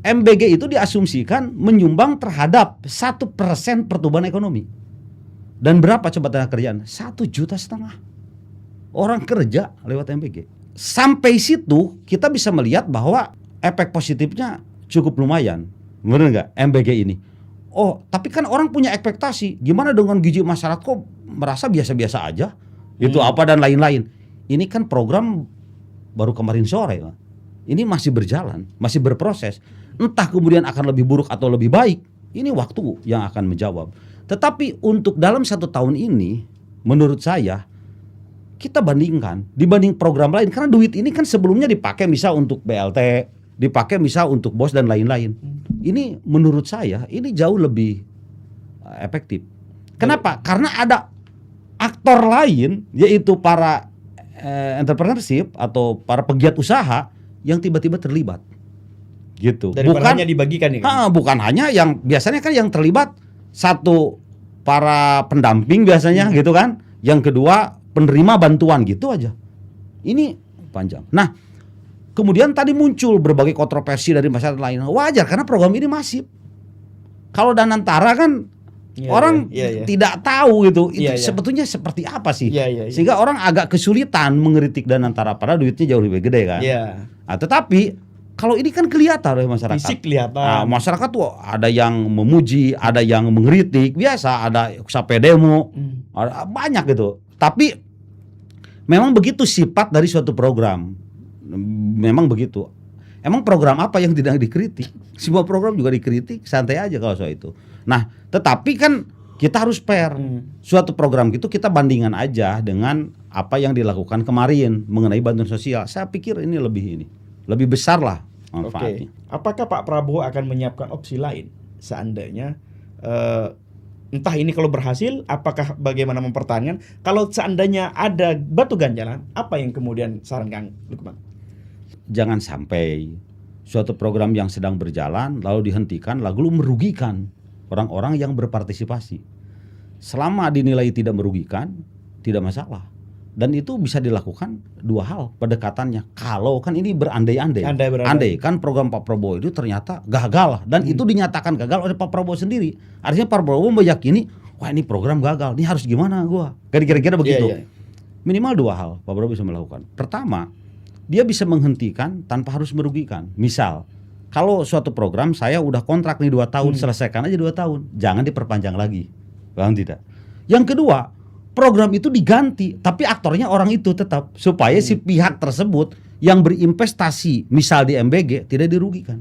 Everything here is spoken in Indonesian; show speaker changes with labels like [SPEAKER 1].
[SPEAKER 1] MBG itu diasumsikan menyumbang terhadap 1% pertumbuhan ekonomi. Dan berapa coba tenaga kerjaan? 1,5 juta orang kerja lewat MBG. Sampai situ kita bisa melihat bahwa efek positifnya cukup lumayan. Benar nggak MBG ini? Oh, tapi kan orang punya ekspektasi. Gimana dengan gizi masyarakat kok merasa biasa-biasa aja? Itu apa dan lain-lain. Ini kan program baru kemarin sore, Pak. Ini masih berjalan, masih berproses. Entah kemudian akan lebih buruk atau lebih baik. Ini waktu yang akan menjawab. Tetapi untuk dalam 1 tahun ini, menurut saya, kita bandingkan, dibanding program lain. Karena duit ini kan sebelumnya dipakai misal untuk BLT, dipakai misal untuk BOS dan lain-lain. Ini menurut saya, ini jauh lebih efektif. Kenapa? Karena ada aktor lain, yaitu para entrepreneurship atau para pegiat usaha yang tiba-tiba terlibat. Gitu.
[SPEAKER 2] Bukan hanya dibagikan ya kan?
[SPEAKER 1] Bukan hanya yang biasanya kan yang terlibat satu para pendamping biasanya gitu kan, yang kedua penerima bantuan gitu aja. Ini panjang. Nah, kemudian tadi muncul berbagai kontroversi dari masyarakat lain. Wajar karena program ini masif. Kalau Danantara kan orang tidak tahu gitu. Itu sebetulnya seperti apa sih? Sehingga orang agak kesulitan mengkritik Danantara padahal duitnya jauh lebih gede kan. Nah, tetapi kalau ini kan kelihatan oleh masyarakat.
[SPEAKER 2] Fisik kelihatan.
[SPEAKER 1] Nah, masyarakat tuh ada yang memuji, ada yang mengkritik, biasa ada sampai demo, ada banyak gitu. Tapi memang begitu sifat dari suatu program. Memang begitu. Emang program apa yang tidak dikritik? Semua program juga dikritik, santai aja kalau soal itu. Nah, tetapi kan kita harus fair. Suatu program gitu kita bandingkan aja dengan apa yang dilakukan kemarin mengenai bantuan sosial. Saya pikir ini lebih besar lah manfaatnya.
[SPEAKER 2] Apakah Pak Prabowo akan menyiapkan opsi lain seandainya entah ini kalau berhasil, apakah bagaimana mempertahankan? Kalau seandainya ada batu ganjalan, apa yang kemudian saran Kang Lukman?
[SPEAKER 1] Jangan sampai suatu program yang sedang berjalan lalu dihentikan lalu merugikan orang-orang yang berpartisipasi. Selama dinilai tidak merugikan, tidak masalah. Dan itu bisa dilakukan dua hal pendekatannya. Kalau kan ini berandai-andai. Andai kan program Pak Prabowo itu ternyata gagal dan itu dinyatakan gagal oleh Pak Prabowo sendiri. Artinya Pak Prabowo meyakini, wah ini program gagal, ini harus gimana gua? Kira-kira begitu. Minimal dua hal Pak Prabowo bisa melakukan. Pertama, dia bisa menghentikan tanpa harus merugikan. Misal, kalau suatu program saya udah kontrak nih 2 tahun, selesaikan aja 2 tahun. Jangan diperpanjang lagi. Paham tidak? Yang kedua, program itu diganti, tapi aktornya orang itu tetap supaya si pihak tersebut yang berinvestasi misal di MBG tidak dirugikan.